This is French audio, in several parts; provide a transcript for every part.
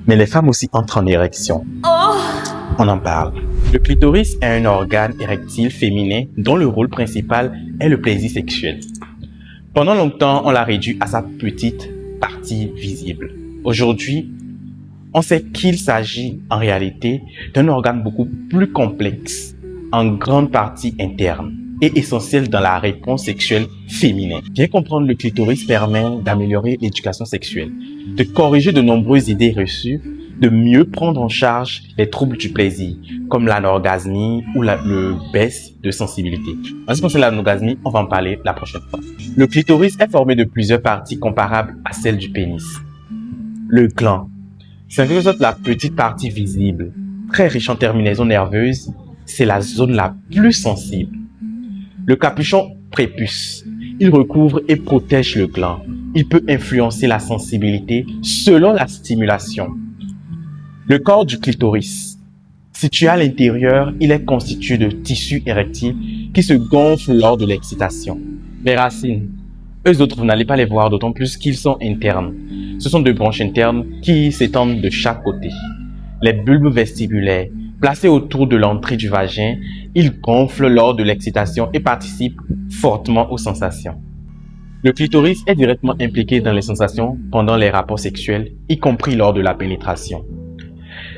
Mais les femmes aussi entrent en érection. On en parle. Le clitoris est un organe érectile féminin dont le rôle principal est le plaisir sexuel. Pendant longtemps, on l'a réduit à sa petite partie visible. Aujourd'hui, on sait qu'il s'agit en réalité d'un organe beaucoup plus complexe, en grande partie interne et essentiel dans la réponse sexuelle féminine. Bien comprendre le clitoris permet d'améliorer l'éducation sexuelle, de corriger de nombreuses idées reçues, de mieux prendre en charge les troubles du plaisir, comme l'anorgasmie ou le baisse de sensibilité. En ce qui concerne l'anorgasmie, on va en parler la prochaine fois. Le clitoris est formé de plusieurs parties comparables à celles du pénis. Le gland, c'est en quelque sorte la petite partie visible, très riche en terminaisons nerveuses, c'est la zone la plus sensible. Le capuchon prépuce, il recouvre et protège le gland. Il peut influencer la sensibilité selon la stimulation. Le corps du clitoris, situé à l'intérieur, il est constitué de tissus érectiles qui se gonflent lors de l'excitation. Les racines, eux autres, vous n'allez pas les voir, d'autant plus qu'ils sont internes. Ce sont deux branches internes qui s'étendent de chaque côté. Les bulbes vestibulaires, placés autour de l'entrée du vagin, ils gonflent lors de l'excitation et participent fortement aux sensations. Le clitoris est directement impliqué dans les sensations pendant les rapports sexuels, y compris lors de la pénétration.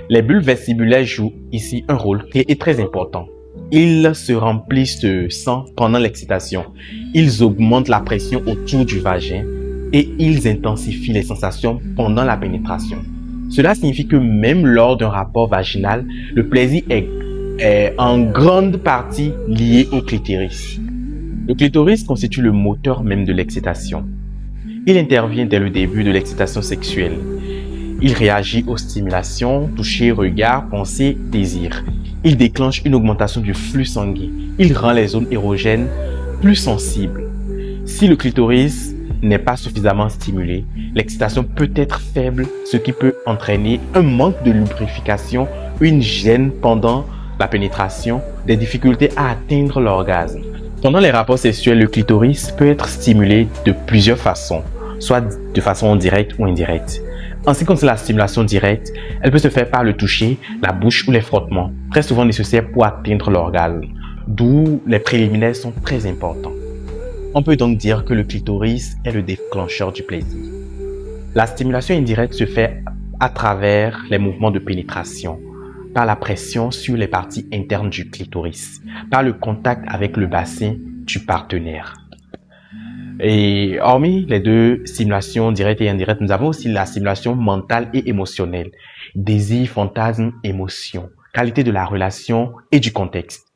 Les bulbes vestibulaires jouent ici un rôle clé et très important. Ils se remplissent de sang pendant l'excitation. Ils augmentent la pression autour du vagin et ils intensifient les sensations pendant la pénétration. Cela signifie que même lors d'un rapport vaginal, le plaisir est en grande partie lié au clitoris. Le clitoris constitue le moteur même de l'excitation. Il intervient dès le début de l'excitation sexuelle. Il réagit aux stimulations, toucher, regard, pensée, désir. Il déclenche une augmentation du flux sanguin. Il rend les zones érogènes plus sensibles. Si le clitoris n'est pas suffisamment stimulé, l'excitation peut être faible, ce qui peut entraîner un manque de lubrification, une gêne pendant la pénétration, des difficultés à atteindre l'orgasme. Pendant les rapports sexuels, le clitoris peut être stimulé de plusieurs façons, soit de façon directe ou indirecte. En ce qui concerne la stimulation directe, elle peut se faire par le toucher, la bouche ou les frottements, très souvent nécessaires pour atteindre l'orgasme, d'où les préliminaires sont très importants. On peut donc dire que le clitoris est le déclencheur du plaisir. La stimulation indirecte se fait à travers les mouvements de pénétration, par la pression sur les parties internes du clitoris, par le contact avec le bassin du partenaire. Et hormis les deux stimulations directes et indirectes, nous avons aussi la stimulation mentale et émotionnelle. Désir, fantasme, émotion, qualité de la relation et du contexte.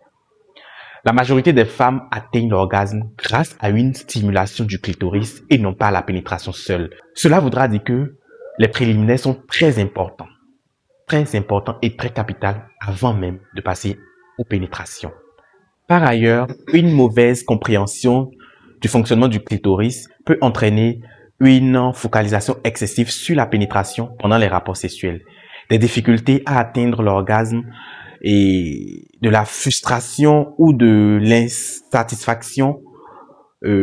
La majorité des femmes atteignent l'orgasme grâce à une stimulation du clitoris et non pas à la pénétration seule. Cela voudra dire que les préliminaires sont très importants et très capitaux avant même de passer aux pénétrations. Par ailleurs, une mauvaise compréhension du fonctionnement du clitoris peut entraîner une focalisation excessive sur la pénétration pendant les rapports sexuels, des difficultés à atteindre l'orgasme et de la frustration ou de l'insatisfaction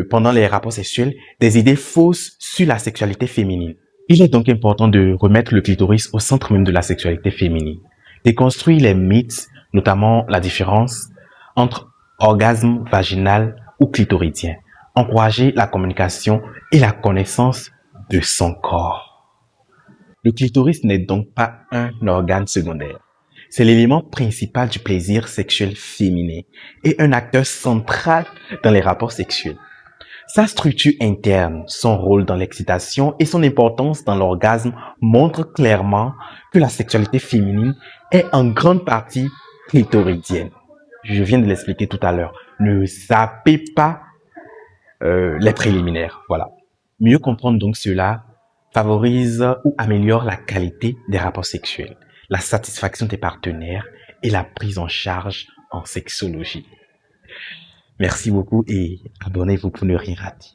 pendant les rapports sexuels, des idées fausses sur la sexualité féminine. Il est donc important de remettre le clitoris au centre même de la sexualité féminine, déconstruire les mythes, notamment la différence entre orgasme vaginal ou clitoridien, encourager la communication et la connaissance de son corps. Le clitoris n'est donc pas un organe secondaire. C'est l'élément principal du plaisir sexuel féminin et un acteur central dans les rapports sexuels. Sa structure interne, son rôle dans l'excitation et son importance dans l'orgasme montrent clairement que la sexualité féminine est en grande partie clitoridienne. Je viens de l'expliquer tout à l'heure. Ne zappez pas les préliminaires. Voilà. Mieux comprendre donc cela favorise ou améliore la qualité des rapports sexuels, la satisfaction des partenaires et la prise en charge en sexologie. Merci beaucoup et abonnez-vous pour ne rien rater.